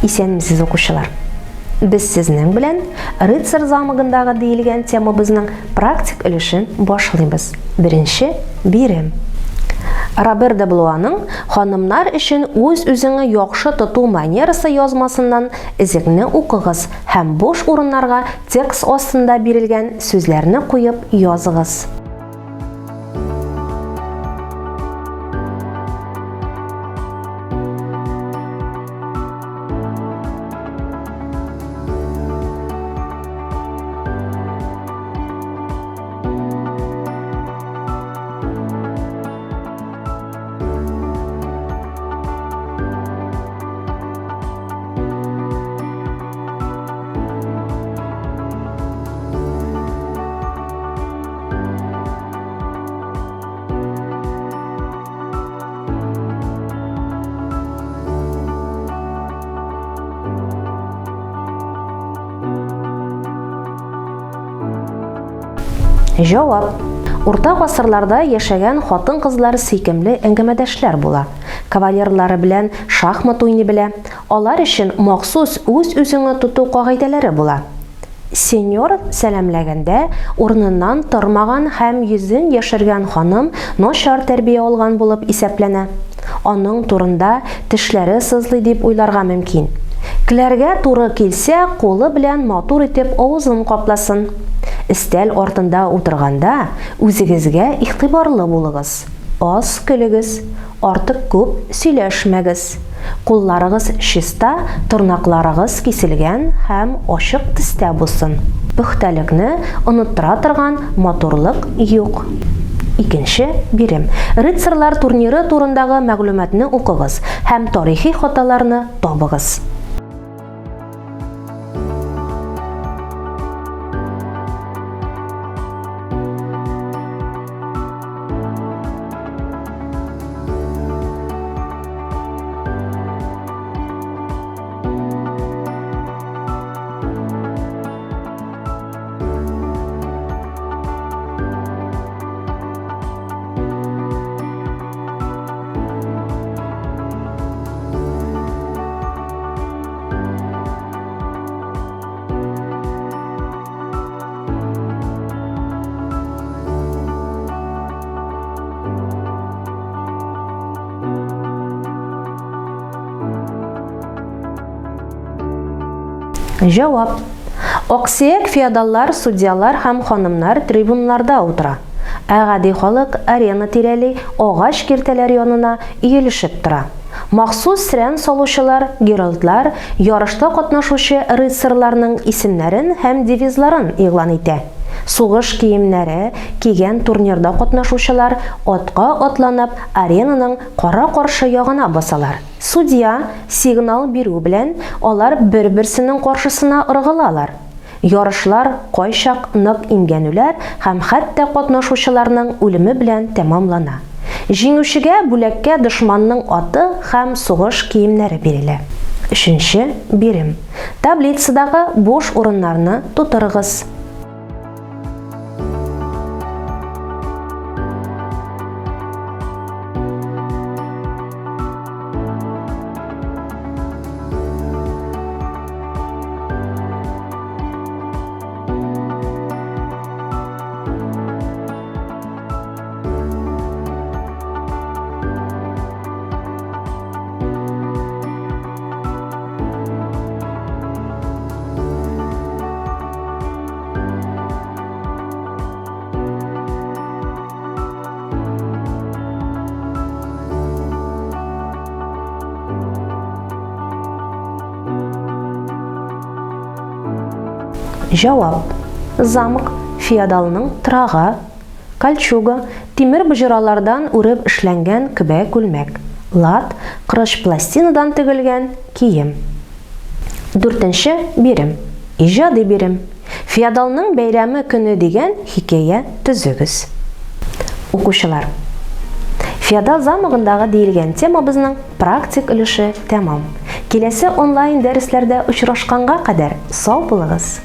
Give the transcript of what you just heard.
Исәнмесез укучылар. Без сезнең белән рыцарь замагындагы диелгән темабызның практик өлешен башлыйбыз. Беренче бирем. Робер де Блуаның ханымнар өчен үз-үзеңне яхшы тоту манерасы язмасыннан изекне укыгыз һәм буш урыннарга текст астында бирелгән сүзләрне куеп языгыз. Җавап. Урта гасырларда яшәгән хатын-кызлар сөйкемле әңгәмәдәшләр була. Кавалерлары белән шахмат уйный белә. Алар өчен махсус үз-үзеңне тоту кагыйдәләре була. Сеньор сәламләгәндә урыныннан тормаган һәм йөзен яшергән ханым начар тәрбия алган булып исәпләнә. Аның турында тешләре сызлый дип уйларга мөмкин. Киләргә туры килсә, кулы белән матур итеп авызын капласын. Истәл артында утырганда үзегезгә игътибарлы булыгыз. Аз көлегез, артык күп сөйләшмәгез. Кулларыгыз чиста, тырнакларыгыз киселгән һәм ачык төстә булсын. Пөхтәлекне оныттыра торган матурлык юк. Икенче бирем. Рыцарьлар турниры турындагы мәгълүматны укыгыз һәм тарихи хаталарны табыгыз. Җавап. Аксыяк феодаллар, судьялар һәм ханымнар трибуннарда утыра. Ә гади халык арена тирәли агач киртәләр янына иелешеп тора. Махсус срән салучылар, геральтлар ярышта катнашучы рыцарьларның исемнәрен һәм девизларын игълан итә. Сугыш киемнәре кигән турнирда катнашучылар атка атланып аренаның кара-каршы ягына басалар. Судья сигнал бирү белән алар бер-берсенең каршысына ыргылалар. Ярышлар кайчак нык имгәнүләр һәм хәтта катнашучыларның үлеме белән тәмамлана. Җиңүчегә бүләккә дошманның аты һәм сугыш киемнәре бирелә. Өченче бирем. Таблицадагы буш урыннарны тутырыгыз. Җавап. Замок феодалның трагы, кольчуга, тимер бөҗралардан үреп эшләнгән күбәк күлмәк, лат, кырыш пластинадан тегелгән кием. Дүртенче бирем. Иҗади бирем. Феодалның бәйрәме көне дигән хикәя төзегез. Укучылар. Феодал замагындагы диелгән темабызның практик өлеше тәмам. Киләсе онлайн дәресләрдә очрашканга кадәр сау булыгыз.